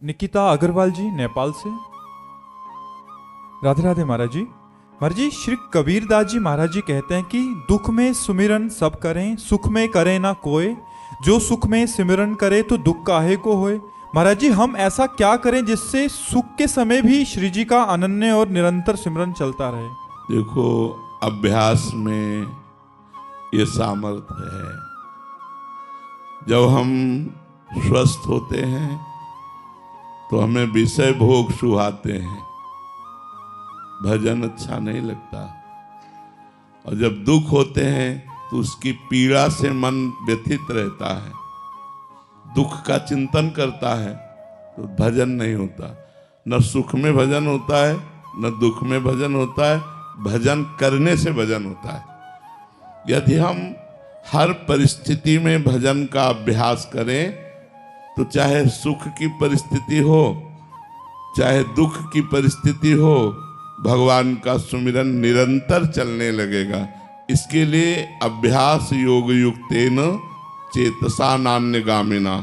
निकिता अग्रवाल जी नेपाल से। राधे राधे महाराज जी। महाराज जी, श्री कबीरदास जी महाराज जी कहते हैं कि दुख में सुमिरन सब करें, सुख में करें ना कोय, जो सुख में सिमरन करे तो दुख काहे को होए। महाराज जी, हम ऐसा क्या करें जिससे सुख के समय भी श्री जी का अनन्य और निरंतर सिमरन चलता रहे। देखो, अभ्यास में ये सामर्थ्य है। जब हम स्वस्थ होते हैं तो हमें विषय भोग सुहाते हैं, भजन अच्छा नहीं लगता। और जब दुख होते हैं तो उसकी पीड़ा से मन व्यथित रहता है, दुख का चिंतन करता है, तो भजन नहीं होता। न सुख में भजन होता है न दुख में भजन होता है, भजन करने से भजन होता है। यदि हम हर परिस्थिति में भजन का अभ्यास करें तो चाहे सुख की परिस्थिति हो चाहे दुख की परिस्थिति हो, भगवान का सुमिरन निरंतर चलने लगेगा। इसके लिए अभ्यास योग युक्तेन चेतसा नान्यगामिना,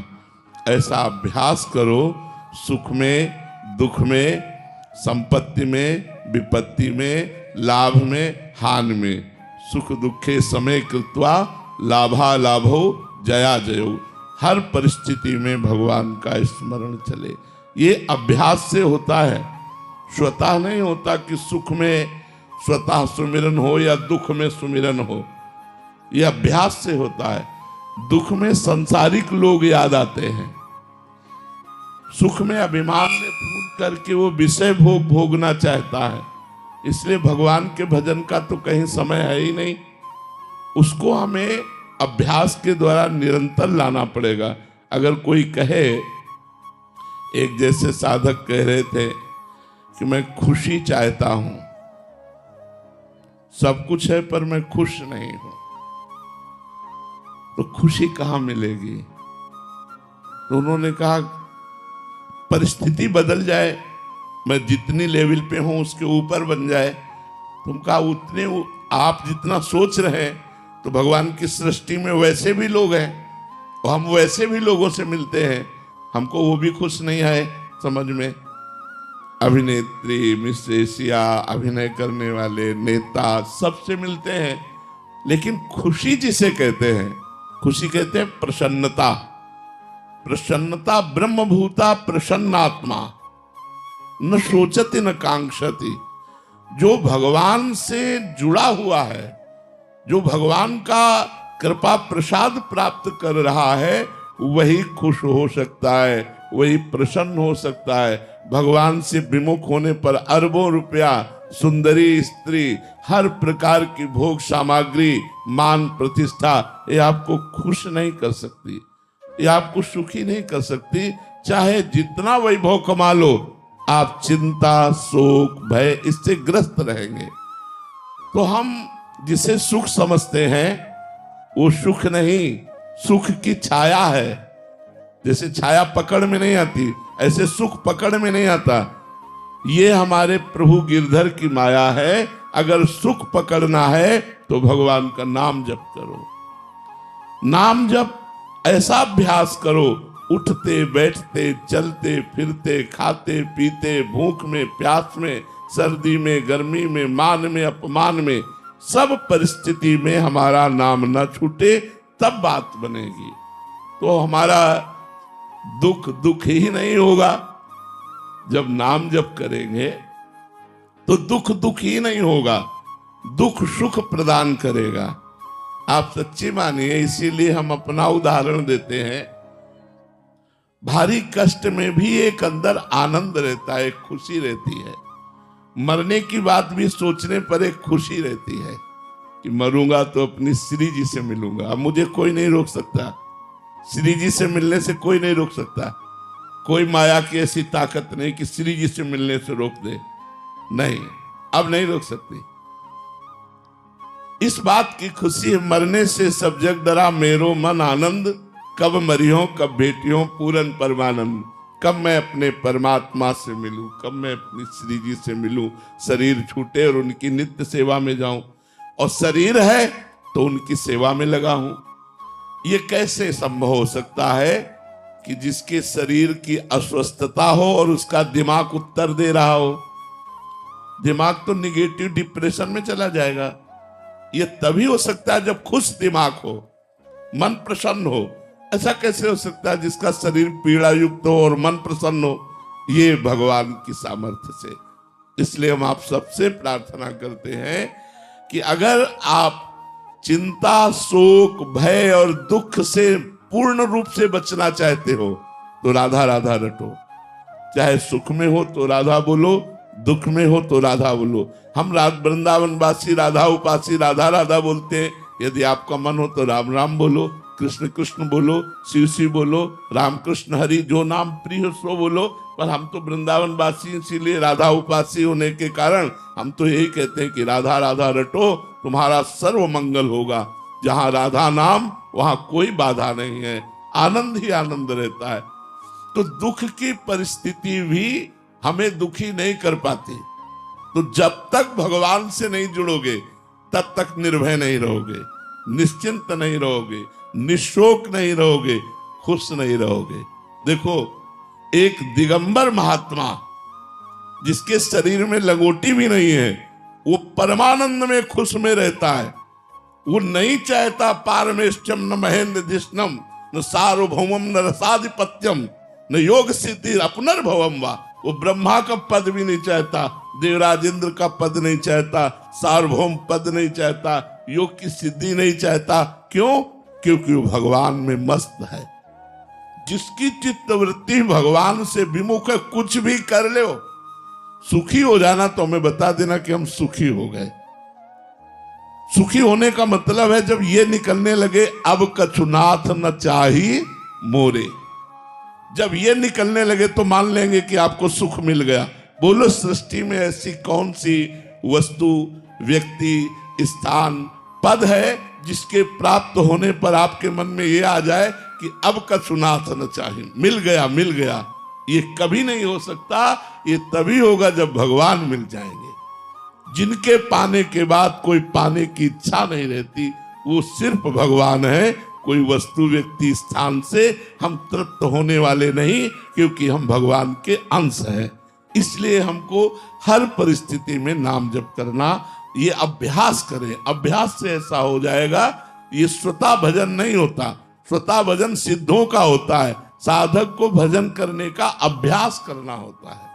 ऐसा अभ्यास करो। सुख में दुख में, संपत्ति में विपत्ति में, लाभ में हानि में, सुख दुखे समय कृत्वा लाभा लाभो जया जयो, हर परिस्थिति में भगवान का स्मरण चले। ये अभ्यास से होता है, स्वतः नहीं होता कि सुख में स्वतः सुमिरन हो या दुख में सुमिरन हो। यह अभ्यास से होता है। दुख में संसारिक लोग याद आते हैं, सुख में अभिमान में फूट करके वो विषय भोग भोगना चाहता है। इसलिए भगवान के भजन का तो कहीं समय है ही नहीं, उसको हमें अभ्यास के द्वारा निरंतर लाना पड़ेगा। अगर कोई कहे, एक जैसे साधक कह रहे थे कि मैं खुशी चाहता हूं, सब कुछ है पर मैं खुश नहीं हूं, तो खुशी कहां मिलेगी। तो उन्होंने कहा परिस्थिति बदल जाए, मैं जितनी लेवल पे हूं उसके ऊपर बन जाए। तुम कहा उतने आप जितना सोच रहे हैं तो भगवान की सृष्टि में वैसे भी लोग हैं और हम वैसे भी लोगों से मिलते हैं, हमको वो भी खुश नहीं आए समझ में। अभिनेत्री, मिस एशिया, अभिनय करने वाले नेता सबसे मिलते हैं, लेकिन खुशी जिसे कहते हैं, खुशी कहते हैं प्रसन्नता। प्रसन्नता ब्रह्मभूता प्रसन्नात्मा, न सोचति न कांक्षति। जो भगवान से जुड़ा हुआ है, जो भगवान का कृपा प्रसाद प्राप्त कर रहा है, वही खुश हो सकता है, वही प्रसन्न हो सकता है। भगवान से विमुख होने पर अरबों रुपया, सुंदरी स्त्री, हर प्रकार की भोग सामग्री, मान प्रतिष्ठा, ये आपको खुश नहीं कर सकती, ये आपको सुखी नहीं कर सकती। चाहे जितना वैभव कमा लो, आप चिंता शोक भय इससे ग्रस्त रहेंगे। तो हम जिसे सुख समझते हैं वो सुख नहीं, सुख की छाया है। जैसे छाया पकड़ में नहीं आती, ऐसे सुख पकड़ में नहीं आता। ये हमारे प्रभु गिरधर की माया है। अगर सुख पकड़ना है तो भगवान का नाम जप करो, नाम जप ऐसा अभ्यास करो, उठते बैठते चलते फिरते खाते पीते, भूख में प्यास में, सर्दी में गर्मी में, मान में अपमान में, सब परिस्थिति में हमारा नाम न छूटे, तब बात बनेगी। तो हमारा दुख दुख ही नहीं होगा। जब नाम जप करेंगे तो दुख दुख ही नहीं होगा, दुख सुख प्रदान करेगा। आप सच्ची मानिए, इसीलिए हम अपना उदाहरण देते हैं। भारी कष्ट में भी एक अंदर आनंद रहता है, एक खुशी रहती है। मरने की बात भी सोचने पर एक खुशी रहती है कि मरूंगा तो अपनी श्री जी से मिलूंगा। अब मुझे कोई नहीं रोक सकता, श्री जी से मिलने से कोई नहीं रोक सकता। कोई माया की ऐसी ताकत नहीं कि श्री जी से मिलने से रोक दे, नहीं, अब नहीं रोक सकती। इस बात की खुशी, मरने से सब जग डरा मेरो मन आनंद, कब मरियो कब भेटियो पूरन परमानंद। कब मैं अपने परमात्मा से मिलूं, कब मैं अपनी श्री जी से मिलूं, शरीर छूटे और उनकी नित्य सेवा में जाऊं। और शरीर है तो उनकी सेवा में लगा हूं। ये कैसे संभव हो सकता है कि जिसके शरीर की अस्वस्थता हो और उसका दिमाग उत्तर दे रहा हो, दिमाग तो निगेटिव डिप्रेशन में चला जाएगा। ये तभी हो सकता है जब खुश दिमाग हो, मन प्रसन्न हो। ऐसा कैसे हो सकता है जिसका शरीर पीड़ा युक्त हो और मन प्रसन्न हो? ये भगवान की सामर्थ्य से। इसलिए हम आप सबसे प्रार्थना करते हैं कि अगर आप चिंता, शोक, भय और दुख से पूर्ण रूप से बचना चाहते हो तो राधा राधा रटो। चाहे सुख में हो तो राधा बोलो, दुख में हो तो राधा बोलो। हम वृंदावन वासी राधा उपासी राधा राधा बोलते हैं। यदि आपका मन हो तो राम राम बोलो, कृष्ण कृष्ण बोलो, शिव शिव बोलो, राम कृष्ण हरि, जो नाम प्रिय हो सो बोलो। पर हम तो वृंदावन वासी, इसीलिए राधा उपासी होने के कारण हम तो यही कहते हैं कि राधा राधा रटो, तुम्हारा सर्व मंगल होगा। जहां राधा नाम वहां कोई बाधा नहीं है, आनंद ही आनंद रहता है। तो दुख की परिस्थिति भी हमें दुखी नहीं कर पाती। तो जब तक भगवान से नहीं जुड़ोगे तब तक निर्भय नहीं रहोगे, निश्चिंत नहीं रहोगे, निशोक नहीं रहोगे, खुश नहीं रहोगे। देखो, एक दिगंबर महात्मा जिसके शरीर में लंगोटी भी नहीं है, वो परमानंद में खुश में रहता है। वो नहीं चाहता पारमेष्टम न महेंद्र धिष्णम न सार्वभौमम न रसाधिपत्यम न योग सिद्धि अपनर्भवम वा। वो ब्रह्मा का पद भी नहीं चाहता, देवराजेंद्र का पद नहीं चाहता, सार्वभौम पद नहीं चाहता, योग की सिद्धि नहीं चाहता। क्यों? क्योंकि वो भगवान में मस्त है। जिसकी चित्तवृत्ति भगवान से विमुख है, कुछ भी कर ले, सुखी हो जाना तो हमें बता देना कि हम सुखी हो गए। सुखी होने का मतलब है जब ये निकलने लगे, अब कछुनाथ न चाही मोरे। जब ये निकलने लगे तो मान लेंगे कि आपको सुख मिल गया। बोलो, सृष्टि में ऐसी कौन सी वस्तु, व्यक्ति, स्थान, पद है जिसके प्राप्त होने पर आपके मन में ये आ जाए कि अब कछुनाथ न चाही, मिल गया मिल गया। ये कभी नहीं हो सकता। ये तभी होगा जब भगवान मिल जाएंगे। जिनके पाने के बाद कोई पाने की इच्छा नहीं रहती, वो सिर्फ भगवान है। कोई वस्तु, व्यक्ति, स्थान से हम तृप्त होने वाले नहीं, क्योंकि हम भगवान के अंश हैं। इसलिए हमको हर परिस्थिति में नाम जप करना, ये अभ्यास करें। अभ्यास से ऐसा हो जाएगा। ये स्वतः भजन नहीं होता, स्वतः भजन सिद्धों का होता है। साधक को भजन करने का अभ्यास करना होता है।